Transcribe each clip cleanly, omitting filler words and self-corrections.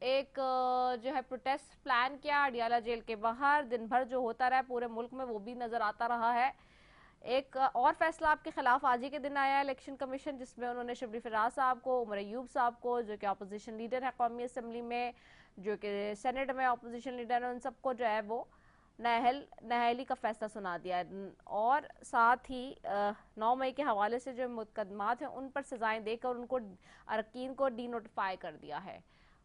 ایک جو ہے پروٹیسٹ پلان کیا اڈیالہ جیل کے باہر دن بھر جو ہوتا رہا پورے ملک میں وہ بھی نظر آتا رہا ہے. ایک اور فیصلہ آپ کے خلاف آج ہی کے دن آیا ہے الیکشن کمیشن، جس میں انہوں نے شبلی فراز صاحب کو، عمر ایوب صاحب کو جو کہ اپوزیشن لیڈر ہے قومی اسمبلی میں، جو کہ سینٹ میں اپوزیشن لیڈر ہیں، ان سب کو جو ہے وہ نااہلی کا فیصلہ سنا دیا ہے، اور ساتھ ہی 9 مئی کے حوالے سے جو مقدمات ہیں ان پر سزائیں دے کر ان کو اراکین کو ڈی نوٹیفائی کر دیا ہے.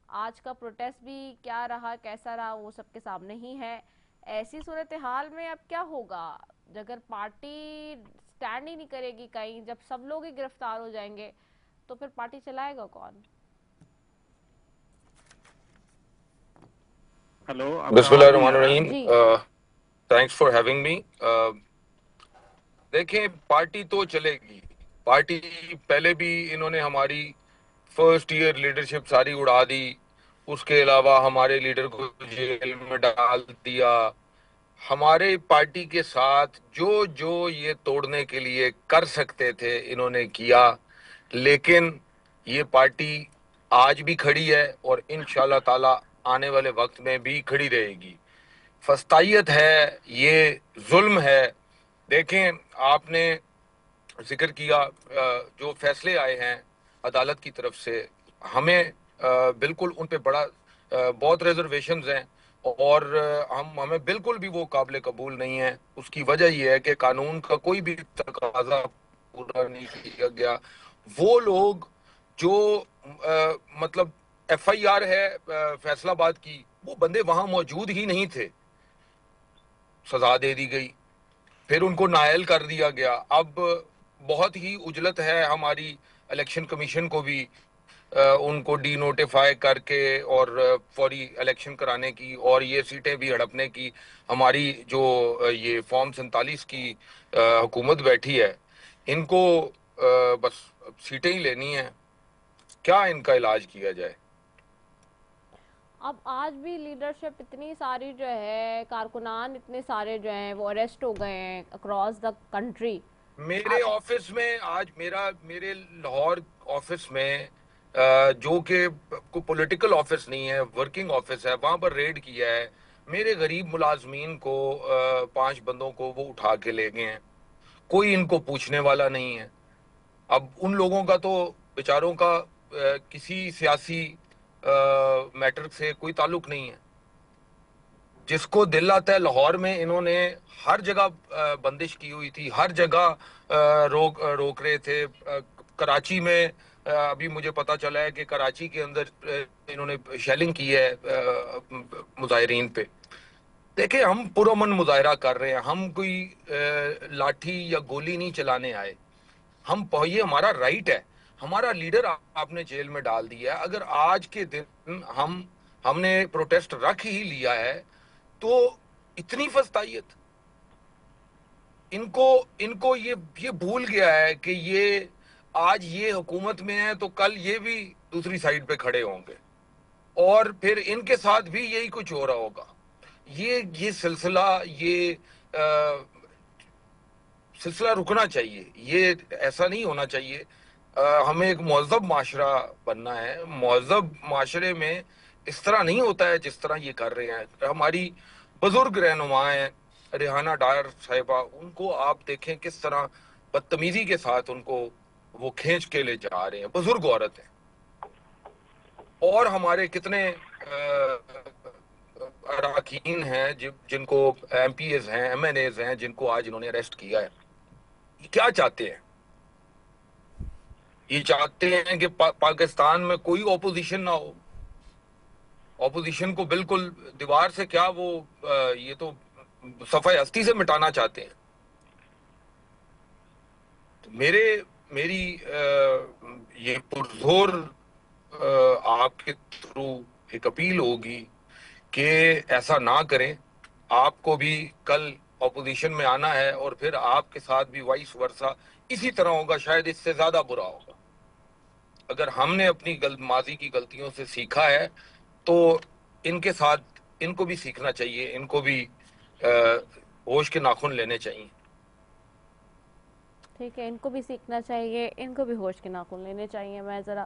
آج کا پروٹیسٹ بھی کیا رہا کیسا رہا وہ سب کے سامنے ہی ہے. ایسی صورتحال میں اب کیا ہوگا اگر پارٹی سٹینڈ ہی نہیں کرے گی کہیں، جب سب لوگ ہی گرفتار ہو جائیں گے تو پھر پارٹی چلائے گا کون؟ ہلو، بسم اللہ الرحمن الرحیم. جی تھینکس فار ہیونگ می. دیکھیں، پارٹی تو چلے گی. پارٹی پہلے بھی انہوں نے ہماری فرسٹ ایئر لیڈرشپ ساری اڑا دی، اس کے علاوہ ہمارے لیڈر کو جیل میں ڈال دیا. ہمارے پارٹی کے ساتھ جو یہ توڑنے کے لیے کر سکتے تھے انہوں نے کیا، لیکن یہ پارٹی آج بھی کھڑی ہے اور انشاءاللہ تعالی آنے والے وقت میں بھی کھڑی رہے گی. فسطائیت ہے، یہ ظلم ہے. دیکھیں، آپ نے ذکر کیا جو فیصلے آئے ہیں عدالت کی طرف سے، ہمیں بالکل ان پہ بہت ریزرویشنز ہیں، اور ہمیں بالکل بھی وہ قابل قبول نہیں ہے. اس کی وجہ یہ ہے کہ قانون کا کوئی بھی تقاضا پورا نہیں کیا گیا. وہ لوگ جو مطلب ایف آئی آر ہے فیصل آباد کی، وہ بندے وہاں موجود ہی نہیں تھے، سزا دے دی گئی، پھر ان کو نائل کر دیا گیا. اب بہت ہی اجلت ہے ہماری الیکشن کمیشن کو بھی ان کو ڈی نوٹیفائی کر کے اور فوری الیکشن کرانے کی اور یہ سیٹیں بھی ہڑپنے کی. ہماری جو یہ فارم 47 کی حکومت بیٹھی ہے، ان کو بس سیٹیں ہی لینی ہیں. کیا ان کا علاج کیا جائے؟ اب آج بھی لیڈرشپ اتنی ساری جو ہے، کارکنان اتنے سارے جو ہیں وہ اریسٹ ہو گئے ہیں اکراس دا کنٹری. میرے آفس میں آج میرے لاہور آفس میں جو کہ کوئی پولیٹیکل آفس نہیں ہے، ورکنگ آفس ہے، وہاں پر ریڈ کیا ہے. میرے غریب ملازمین کو 5 بندوں کو وہ اٹھا کے لے گئے ہیں. کوئی ان کو پوچھنے والا نہیں ہے. اب ان لوگوں کا تو بیچاروں کا کسی سیاسی میٹر سے کوئی تعلق نہیں ہے. جس کو دل آتا ہے، لاہور میں انہوں نے ہر جگہ بندش کی ہوئی تھی، ہر جگہ روک رہے تھے. کراچی میں ابھی مجھے پتا چلا ہے کہ کراچی کے اندر انہوں نے شیلنگ کی ہے مظاہرین پہ. دیکھیں، ہم پرامن مظاہرہ کر رہے ہیں، ہم کوئی لاٹھی یا گولی نہیں چلانے آئے. یہ ہمارا رائٹ ہے. ہمارا لیڈر آپ نے جیل میں ڈال دیا ہے. اگر آج کے دن ہم نے پروٹیسٹ رکھ ہی لیا ہے تو اتنی فسطائیت، ان کو یہ بھول گیا ہے کہ یہ آج یہ حکومت میں ہے تو کل یہ بھی دوسری سائیڈ پہ کھڑے ہوں گے، اور پھر ان کے ساتھ بھی یہی کچھ ہو رہا ہوگا. یہ سلسلہ رکنا چاہیے. یہ ایسا نہیں ہونا چاہیے. ہمیں ایک مہذب معاشرہ بننا ہے. مہذب معاشرے میں اس طرح نہیں ہوتا ہے جس طرح یہ کر رہے ہیں. ہماری بزرگ رہنما ہیں ریحانہ ڈار صاحبہ، ان کو آپ دیکھیں کس طرح بدتمیزی کے ساتھ ان کو وہ کھینچ کے لے جا رہے ہیں. بزرگ عورت ہیں. اور ہمارے کتنے اراکین ہیں جن کو ایم پی ایز ہیں، ایم این ایز ہیں، جن کو آج انہوں نے اریسٹ کیا ہے. یہ کیا چاہتے ہیں؟ یہ چاہتے ہیں کہ پاکستان میں کوئی اپوزیشن نہ ہو. اپوزیشن کو بالکل دیوار سے کیا، وہ یہ تو صفحہ ہستی سے مٹانا چاہتے ہیں. میری یہ پرزور آپ کے تھرو ایک اپیل ہوگی کہ ایسا نہ کریں. آپ کو بھی کل اپوزیشن میں آنا ہے اور پھر آپ کے ساتھ بھی وائس ورثہ اسی طرح ہوگا، شاید اس سے زیادہ برا ہوگا. اگر ہم نے اپنی ماضی کی غلطیوں سے سیکھا ہے تو ان کے ساتھ ان کو بھی سیکھنا چاہیے، ان کو بھی ہوش کے ناخن لینے چاہیے. ٹھیک ہے، ان کو بھی سیکھنا چاہیے، ان کو بھی ہوش کے ناخن لینے چاہیے. میں ذرا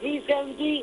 370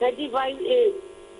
35A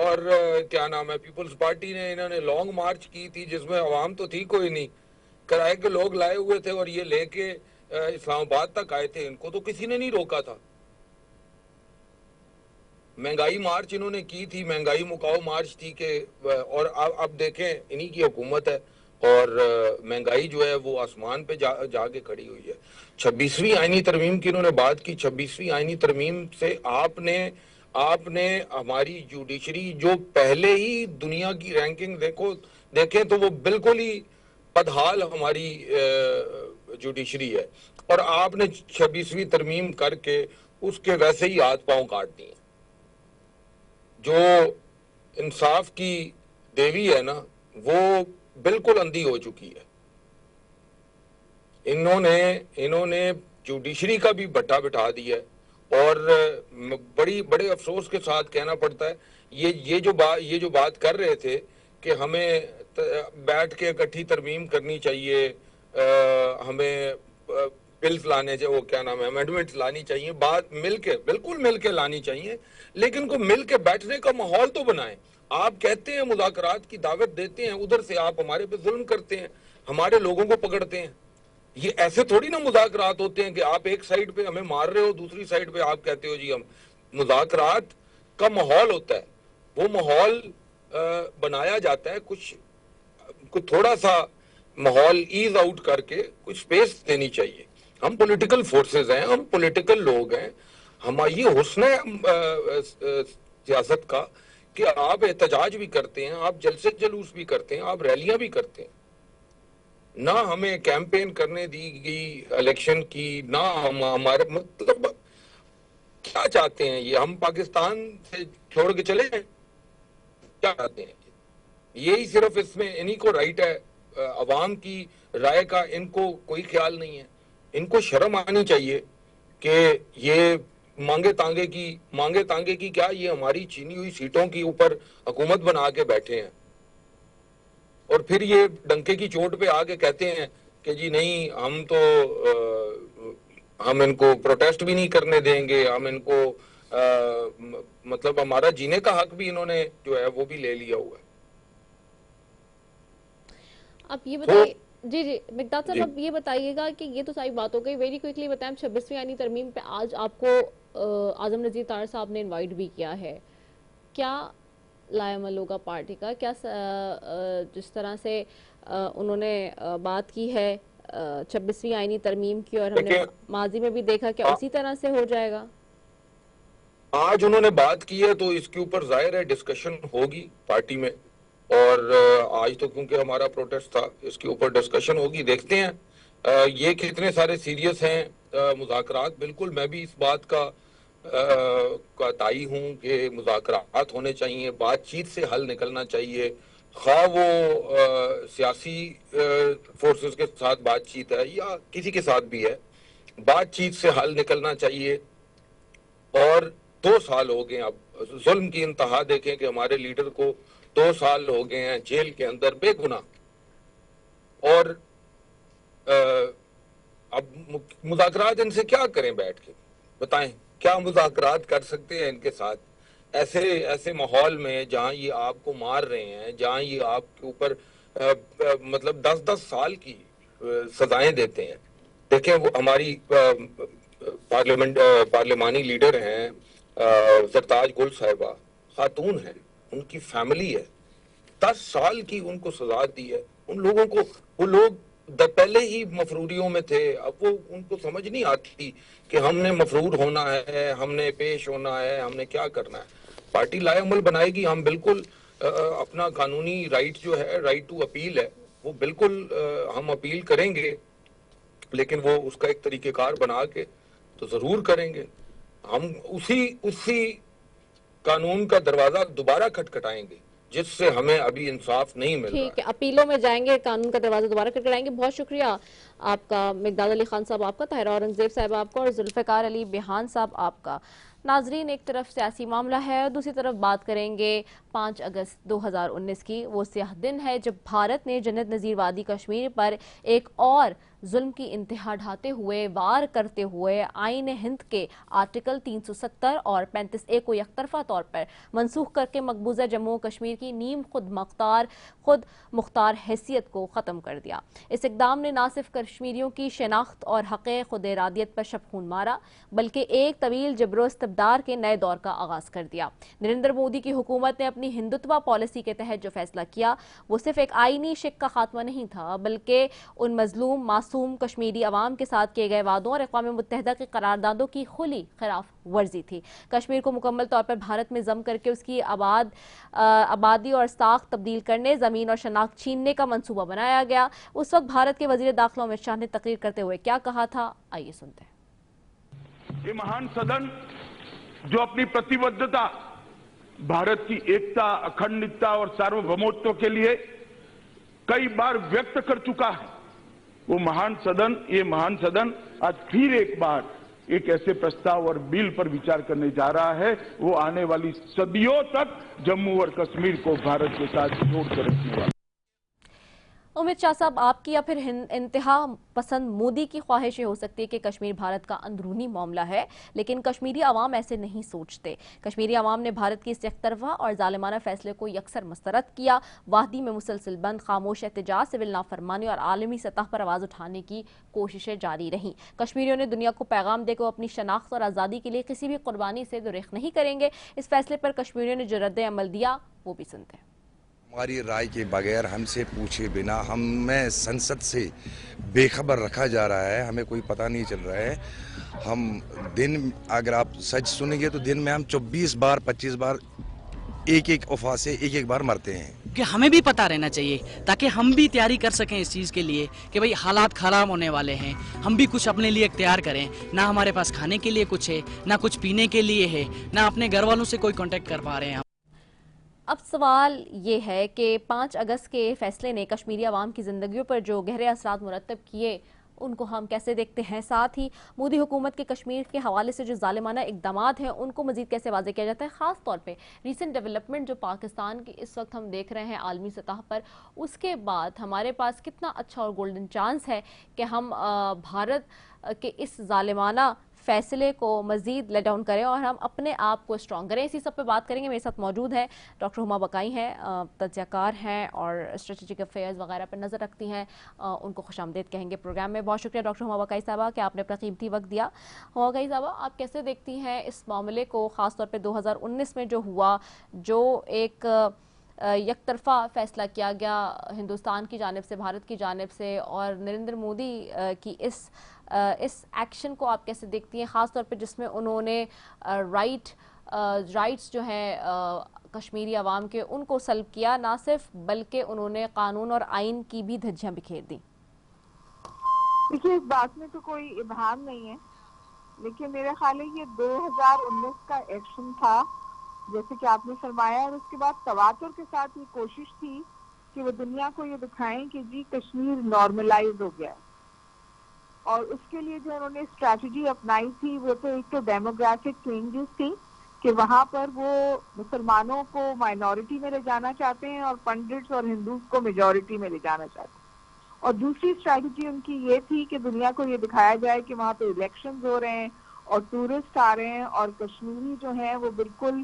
اور کیا نام ہے پیپلز پارٹی نے انہوں نے لانگ مارچ کی تھی جس میں عوام تو تھی کوئی نہیں, کرائے کے لوگ لائے ہوئے تھے اور یہ لے کے اسلام آباد تک آئے تھے, ان کو تو کسی نے نہیں روکا تھا. مہنگائی مارچ انہوں نے کی تھی, مہنگائی مکاؤ مارچ تھی کہ, اور اب دیکھیں انہی کی حکومت ہے اور مہنگائی جو ہے وہ آسمان پہ جا کے کھڑی ہوئی ہے. 26ویں آئینی ترمیم کی انہوں نے بات کی. 26ویں آئینی ترمیم سے آپ نے ہماری جوڈیشری جو پہلے ہی دنیا کی رینکنگ دیکھیں تو وہ بالکل ہی بدحال ہماری جوڈیشری ہے, اور آپ نے 26ویں ترمیم کر کے اس کے ویسے ہی ہاتھ پاؤں کاٹ دیے. جو انصاف کی دیوی ہے نا وہ بالکل اندھی ہو چکی ہے. انہوں نے جوڈیشری کا بھی بٹا بٹھا دیا ہے, اور بڑے افسوس کے ساتھ کہنا پڑتا ہے یہ جو بات کر رہے تھے کہ ہمیں بیٹھ کے اکٹھی ترمیم کرنی چاہیے, ہمیں بلز لانے چاہیے, وہ کیا نام ہے امینڈمنٹس لانی چاہیے, بات بالکل مل کے لانی چاہیے, لیکن کو مل کے بیٹھنے کا ماحول تو بنائیں. آپ کہتے ہیں مذاکرات کی دعوت دیتے ہیں, ادھر سے آپ ہمارے پہ ظلم کرتے ہیں, ہمارے لوگوں کو پکڑتے ہیں. یہ ایسے تھوڑی نا مذاکرات ہوتے ہیں کہ آپ ایک سائیڈ پہ ہمیں مار رہے ہو, دوسری سائیڈ پہ آپ کہتے ہو جی ہم. مذاکرات کا ماحول ہوتا ہے, وہ ماحول بنایا جاتا ہے, کچھ تھوڑا سا ماحول ایز آؤٹ کر کے کچھ سپیس دینی چاہیے. ہم پولیٹیکل فورسز ہیں, ہم پولیٹیکل لوگ ہیں, یہ حسن سیاست کا کہ آپ احتجاج بھی کرتے ہیں, آپ جلسے جلوس بھی کرتے ہیں, آپ ریلیاں بھی کرتے ہیں. نہ ہمیں کیمپین کرنے دی گئی الیکشن کی, نہ ہمارے مطلب کیا چاہتے ہیں یہ, ہم پاکستان سے چھوڑ کے چلے جائیں, کیا چاہتے ہیں؟ یہی صرف اس میں انہی کو رائٹ ہے, عوام کی رائے کا ان کو کوئی خیال نہیں ہے. ان کو شرم آنی چاہیے کہ یہ مانگے تانگے کی کیا, یہ ہماری چینی ہوئی سیٹوں کی اوپر حکومت بنا کے بیٹھے ہیں, اور پھر یہ ڈنکے کی چوٹ پہ آ کے کہتے ہیں کہ جی نہیں ہم ان کو پروٹیسٹ بھی نہیں کرنے دیں گے, ہم ان کو مطلب ہمارا جینے کا حق بھی انہوں نے جو ہے وہ بھی لے لیا ہوا ہے. آپ یہ بتائیے جی مقداد صاحب, اب یہ بتائیے گا کہ یہ تو ساری بات ہو گئی, ویری کوئکلی بتائیں 26ویں آئینی ترمیم پہ آج آپ کو اعظم نذیر طاہر صاحب نے انوائٹ بھی کیا ہے, کیا لائے عمل ہوگا پارٹی کا؟ کیا جس طرح سے انہوں نے بات کی ہے 26ویں آئینی ترمیم کی, اور ہم نے ماضی میں بھی دیکھا کہ اسی طرح سے ہو جائے گا؟ آج انہوں نے بات کی ہے تو اس کے اوپر ظاہر ہے ڈسکشن ہوگی پارٹی میں, اور آج تو کیونکہ ہمارا پروٹیسٹ تھا, اس کے اوپر ڈسکشن ہوگی. دیکھتے ہیں یہ کتنے سارے سیریس ہیں مذاکرات. بالکل میں بھی اس بات کا تائی ہوں کہ مذاکرات ہونے چاہیے, بات چیت سے حل نکلنا چاہیے, خواہ وہ سیاسی فورسز کے ساتھ بات چیت ہے یا کسی کے ساتھ بھی ہے, بات چیت سے حل نکلنا چاہیے. اور 2 سال ہو گئے, اب ظلم کی انتہا دیکھیں کہ ہمارے لیڈر کو 2 سال ہو گئے ہیں جیل کے اندر بے گناہ, اور اب مذاکرات ان سے کیا کریں بیٹھ کے, بتائیں کیا مذاکرات کر سکتے ہیں ان کے ساتھ ایسے ماحول میں جہاں یہ آپ کو مار رہے ہیں, جہاں یہ آپ کے اوپر مطلب 10 سال کی سزائیں دیتے ہیں. دیکھیں وہ ہماری پارلیمانی لیڈر ہیں زرتاج گل صاحبہ, خاتون ہیں, ان کی فیملی ہے, 10 سال کی ان کو سزا دی ہے. ان لوگوں کو, وہ لوگ پہلے ہی مفروریوں میں تھے, اب وہ ان کو سمجھ نہیں آتی کہ ہم نے مفرور ہونا ہے, ہم نے پیش ہونا ہے, ہم نے کیا کرنا ہے. پارٹی لائے عمل بنائے گی, ہم بالکل اپنا قانونی رائٹ جو ہے, رائٹ ٹو اپیل ہے, وہ بالکل ہم اپیل کریں گے, لیکن وہ اس کا ایک طریقہ کار بنا کے تو ضرور کریں گے. ہم اسی قانون کا دروازہ دوبارہ کھٹکھٹائیں گے جس سے ہمیں ابھی انصاف نہیں مل رہا. ٹھیک ہے, اپیلوں میں جائیں گے, قانون کا دروازہ دوبارہ کھٹکھٹائیں گے. بہت شکریہ آپ کا مقداد علی خان صاحب آپ کا, طاہرہ اورنگزیب صاحب آپ کا, اور ذوالفقار علی بیہان صاحب آپ کا. ناظرین, ایک طرف سیاسی معاملہ ہے اور دوسری طرف بات کریں گے 5 اگست 2019 کی. وہ سیاہ دن ہے جب بھارت نے جنت نظیر وادی کشمیر پر ایک اور ظلم کی انتہا ڈھاتے ہوئے وار کرتے ہوئے آئین ہند کے آرٹیکل 370 اور 35A کو یک طرفہ طور پر منسوخ کر کے مقبوضہ جموں و کشمیر کی نیم خود مختار حیثیت کو ختم کر دیا۔ اس اقدام نے نہ صرف کشمیریوں کی شناخت اور حق خود ارادیت پر شب خون مارا بلکہ ایک طویل جبر و استبدار کے نئے دور کا آغاز کر دیا۔ نریندر مودی کی حکومت نے اپنی ہندوتوا پالیسی کے تحت جو فیصلہ کیا وہ صرف ایک آئینی شک کا خاتمہ نہیں تھا بلکہ ان مظلوم معصوم کشمیری عوام کے ساتھ کیے گئے وعدوں اور اقوام متحدہ کی قراردادوں کی کھلی خلاف ورزی تھی۔ کشمیر کو مکمل طور پر بھارت میں ضم کر کے اس کی آبادی اور ساخت تبدیل کرنے، زمین اور شناخت چھیننے کا منصوبہ بنایا گیا۔ اس وقت بھارت کے وزیر داخلہ امت شاہ نے تقریر کرتے ہوئے کیا کہا تھا، آئیے سنتے ہیں۔ یہ مہان سدن جو اپنی پرتیبدھتا بھارت کی ایکتا، اکھنڈتا اور ساروبھومتو کے لیے کئی بار ویکت کر چکا ہے، وہ مہان سدن آج پھر ایک بار ایک ایسے پرستاو اور بل پر وچار کرنے جا رہا ہے وہ آنے والی صدیوں تک جموں اور کشمیر کو بھارت کے ساتھ جوڑ کر رکھنے والا۔ امت شاہ صاحب، آپ کی یا پھر انتہا پسند مودی کی خواہش یہ ہو سکتی ہے کہ کشمیر بھارت کا اندرونی معاملہ ہے، لیکن کشمیری عوام ایسے نہیں سوچتے۔ کشمیری عوام نے بھارت کی اس یک طرفہ اور ظالمانہ فیصلے کو یکسر مسترد کیا۔ وادی میں مسلسل بند، خاموش احتجاج، سول نافرمانی اور عالمی سطح پر آواز اٹھانے کی کوششیں جاری رہیں۔ کشمیریوں نے دنیا کو پیغام دے کہ وہ اپنی شناخت اور آزادی کے لیے کسی بھی قربانی سے دریغ نہیں کریں گے۔ اس فیصلے پر کشمیریوں نے جو رد عمل دیا وہ بھی سنتے ہیں۔ ہماری رائے کے بغیر، ہم سے پوچھے بنا ہمیں سنسد سے بے خبر رکھا جا رہا ہے، ہمیں کوئی پتہ نہیں چل رہا ہے۔ ہم اگر آپ سچ سنیں گے تو دن میں ہم 24 بار 25 بار ایک افواہ سے ایک بار مرتے ہیں۔ کہ ہمیں بھی پتہ رہنا چاہیے تاکہ ہم بھی تیاری کر سکیں اس چیز کے لیے کہ بھئی حالات خراب ہونے والے ہیں، ہم بھی کچھ اپنے لیے اختیار کریں۔ نہ ہمارے پاس کھانے کے لیے کچھ ہے، نہ کچھ پینے کے لیے ہے، نہ اپنے گھر والوں سے کوئی کانٹیکٹ کر پا رہے ہیں۔ اب سوال یہ ہے کہ 5 اگست کے فیصلے نے کشمیری عوام کی زندگیوں پر جو گہرے اثرات مرتب کیے ان کو ہم کیسے دیکھتے ہیں، ساتھ ہی مودی حکومت کے کشمیر کے حوالے سے جو ظالمانہ اقدامات ہیں ان کو مزید کیسے واضح کیا جاتا ہے، خاص طور پہ ریسنٹ ڈیولپمنٹ جو پاکستان کی اس وقت ہم دیکھ رہے ہیں عالمی سطح پر، اس کے بعد ہمارے پاس کتنا اچھا اور گولڈن چانس ہے کہ ہم بھارت کے اس ظالمانہ فیصلے کو مزید لیٹ ڈاؤن کریں اور ہم اپنے آپ کو اسٹرانگ کریں۔ اسی سب پہ بات کریں گے۔ میرے ساتھ موجود ہیں ڈاکٹر ہما بقائی ہیں، تجزیہ کار ہیں اور اسٹریٹجک افیئرز وغیرہ پر نظر رکھتی ہیں، ان کو خوش آمدید کہیں گے پروگرام میں۔ بہت شکریہ ڈاکٹر ہما بقائی صاحبہ کہ آپ نے اپنا قیمتی وقت دیا۔ ہما بقائی صاحبہ، آپ کیسے دیکھتی ہیں اس معاملے کو، خاص طور پہ 2019 میں جو ہوا، جو ایک یک طرفہ فیصلہ کیا گیا ہندوستان کی جانب سے، بھارت کی جانب سے، اور نریندر مودی کی اس ایکشن کو آپ کیسے دیکھتی ہیں، خاص طور پہ جس میں انہوں نے رائٹس جو ہیں کشمیری عوام کے ان کو سلب کیا، نہ صرف بلکہ انہوں نے قانون اور آئین کی بھی دھجیاں بکھیر دیں؟ دیکھیے، اس بات میں تو کوئی ابہام نہیں ہے، لیکن میرے خیال ہے یہ 2019 کا ایکشن تھا جیسے کہ آپ نے فرمایا، اور اس کے بعد تواتر کے ساتھ یہ کوشش تھی کہ وہ دنیا کو یہ دکھائیں کہ جی کشمیر نارملائز ہو گیا ہے۔ اور اس کے لیے جو انہوں نے اسٹریٹجی اپنائی تھی وہ تو ایک تو ڈیموگرافک چینجز تھی کہ وہاں پر وہ مسلمانوں کو مائنورٹی میں لے جانا چاہتے ہیں اور پنڈتس اور ہندوز کو میجورٹی میں لے جانا چاہتے ہیں، اور دوسری اسٹریٹجی ان کی یہ تھی کہ دنیا کو یہ دکھایا جائے کہ وہاں پہ الیکشنز ہو رہے ہیں اور ٹورسٹ آ رہے ہیں اور کشمیری جو ہیں وہ بالکل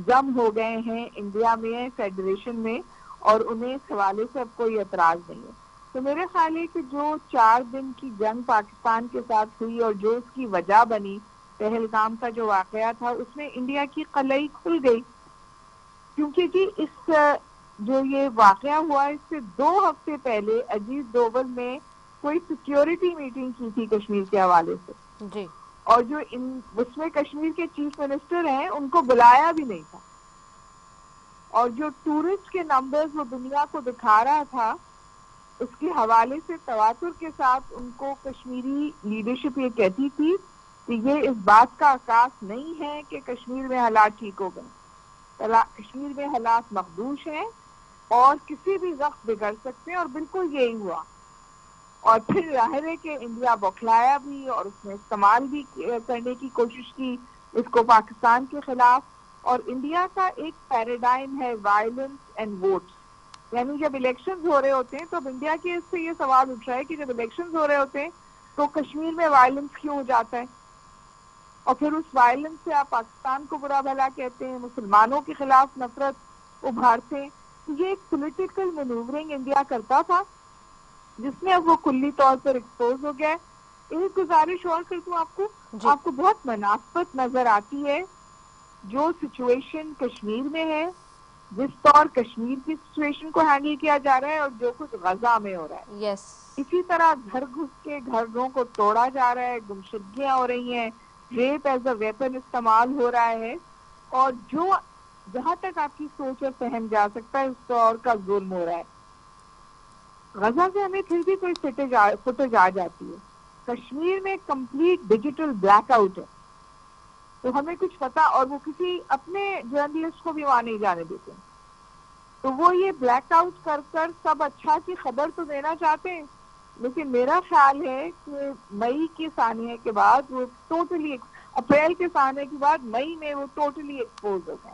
ضم ہو گئے ہیں انڈیا میں، فیڈریشن میں، اور انہیں اس حوالے سے اب کوئی اعتراض نہیں ہے۔ تو میرے خیال ہے کہ جو 4 دن کی جنگ پاکستان کے ساتھ ہوئی اور جو اس کی وجہ بنی، پہلگام کا جو واقعہ تھا، اس میں انڈیا کی قلعی کھل گئی، کیونکہ جی اس جو یہ واقعہ ہوا اس سے 2 ہفتے پہلے اجیت ڈوبل نے کوئی سیکیورٹی میٹنگ کی تھی کشمیر کے حوالے سے جی، اور جو اس میں کشمیر کے چیف منسٹر ہیں ان کو بلایا بھی نہیں تھا، اور جو ٹورسٹ کے نمبرز وہ دنیا کو دکھا رہا تھا اس کے حوالے سے تواتر کے ساتھ ان کو کشمیری لیڈرشپ یہ کہتی تھی کہ یہ اس بات کا عکاس نہیں ہے کہ کشمیر میں حالات ٹھیک ہو گئے، کشمیر میں حالات مخدوش ہیں اور کسی بھی وقت بگڑ سکتے ہیں، اور بالکل یہی ہوا۔ اور پھر ظاہر ہے کہ انڈیا بوکھلایا بھی اور اس نے استعمال بھی کرنے کی کوشش کی اس کو پاکستان کے خلاف، اور انڈیا کا ایک پیراڈائم ہے وائلنس اینڈ ووٹس، یعنی جب الیکشنز ہو رہے ہوتے ہیں تو اب انڈیا کے اس سے یہ سوال اٹھ رہا ہے کہ جب الیکشنز ہو رہے ہوتے ہیں تو کشمیر میں وائلنس کیوں ہو جاتا ہے، اور پھر اس وائلنس سے آپ پاکستان کو برا بھلا کہتے ہیں، مسلمانوں کے خلاف نفرت ابھارتے ہیں. یہ ایک پولیٹیکل مینوورنگ انڈیا کرتا تھا جس میں اب وہ کلی طور پر ایکسپوز ہو گیا ہے. ایک گزارش اور کرتی ہوں آپ کو بہت مناسبت نظر آتی ہے جو سچویشن کشمیر میں ہے، جس طور کشمیر کی سچویشن کو ہینڈل کیا جا رہا ہے اور جو کچھ غزہ میں ہو رہا ہے. اسی طرح گھر گھس کے گھروں کو توڑا جا رہا ہے، گمشدگیاں ہو رہی ہیں، ریپ ایز اے ویپن استعمال ہو رہا ہے، اور جو جہاں تک آپ کی سوچ اور فہم جا سکتا ہے اس طور کا ظلم ہو رہا ہے. غزہ سے ہمیں پھر بھی کوئی فوٹیج آ جاتی ہے. کشمیر میں کمپلیٹ ڈیجیٹل بلیک آؤٹ ہے، تو ہمیں کچھ پتا، اور وہ کسی اپنے جرنلسٹ کو بھی وہاں نہیں جانے دیتے. تو وہ یہ بلیک آؤٹ کر سب اچھا کی خبر تو دینا چاہتے ہیں، لیکن میرا خیال ہے کہ مئی کے ثانیے کے بعد وہ ٹوٹلی، اپریل کے ثانیے کے بعد مئی میں وہ ٹوٹلی ایکسپوز ہو گئے.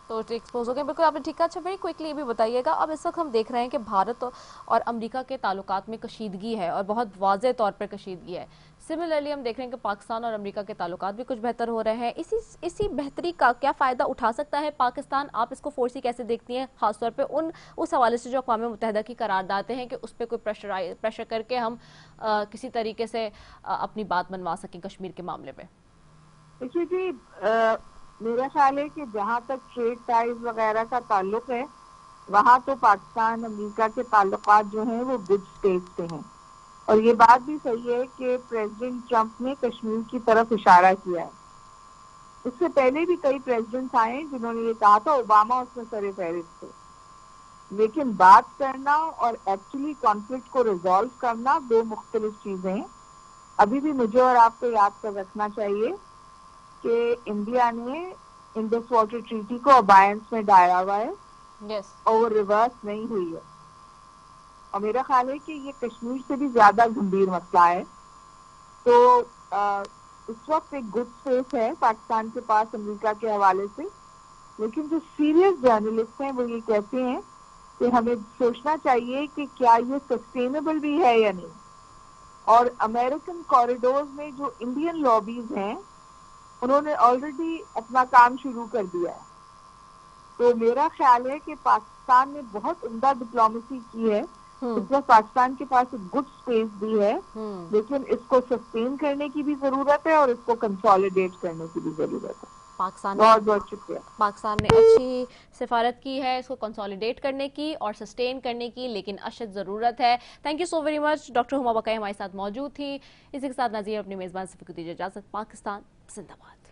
ایکسپوز ہو گئے. بالکل آپ نے ٹھیک کہا. اچھا ویری کوئکلی یہ بھی بتائیے گا، اب اس وقت ہم دیکھ رہے ہیں کہ بھارت اور امریکہ کے تعلقات میں کشیدگی ہے اور بہت واضح طور پر کشیدگی ہے. سملرلی ہم دیکھ رہے ہیں کہ پاکستان اور امریکہ کے تعلقات بھی کچھ بہتر ہو رہے ہیں. اسی بہتری کا کیا فائدہ اٹھا سکتا ہے پاکستان؟ آپ اس کو فورسی کیسے دیکھتی ہیں، خاص طور پہ اس حوالے سے جو اقوام متحدہ کی قراردادیں ہیں کہ اس پہ کوئی پریشر کر کے ہم کسی طریقے سے اپنی بات منوا سکیں کشمیر کے معاملے پہ؟ دیکھیے جی، میرا خیال ہے کہ جہاں تک ٹریڈ ٹائز وغیرہ کا تعلق ہے وہاں تو پاکستان امریکہ کے تعلقات جو ہیں وہ گڈ اسٹیج سے ہیں. اور یہ بات بھی صحیح ہے کہ پریزیڈنٹ ٹرمپ نے کشمیر کی طرف اشارہ کیا ہے. اس سے پہلے بھی کئی پریزیڈنٹس آئے جنہوں نے یہ کہا تھا، اوباما اس میں سر فہرست تھے. لیکن بات کرنا اور ایکچولی کانفلکٹ کو ریزالو کرنا دو مختلف چیزیں ہیں. ابھی بھی مجھے اور آپ کو یاد کر رکھنا چاہیے کہ انڈیا نے انڈس واٹر ٹریٹی کو ابائنس میں ڈالا ہوا ہے اور وہ ریورس نہیں ہوئی ہے. اور میرا خیال ہے کہ یہ کشمیر سے بھی زیادہ گمبھیر مسئلہ ہے. تو اس وقت ایک گڈ اسپیس ہے پاکستان کے پاس امریکہ کے حوالے سے، لیکن جو سیریس جرنلسٹ ہیں وہ یہ کہتے ہیں کہ ہمیں سوچنا چاہیے کہ کیا یہ سسٹینیبل بھی ہے یا نہیں. اور امریکن کوریڈورز میں جو انڈین لابیز ہیں انہوں نے آلریڈی اپنا کام شروع کر دیا ہے. تو میرا خیال ہے کہ پاکستان نے بہت عمدہ ڈپلومیسی کی ہے. اس وقت پاکستان کے پاس ایک گڈ اسپیس بھی ہے، لیکن اس کو سسٹین کرنے کی بھی ضرورت ہے اور اس کو کنسالیڈیٹ کرنے کی بھی ضرورت ہے. بہت بہت شکریہ. پاکستان نے اچھی سفارت کی ہے اس کو کنسالیڈیٹ کرنے کی اور سسٹین کرنے کی، لیکن اشد ضرورت ہے. Thank you so very much. Doctor ہما بقائی ہمارے ساتھ موجود تھی. اسی کے ساتھ ناظرین اپنی میزبان سے دیجیے اجازت. پاکستان زندہ باد.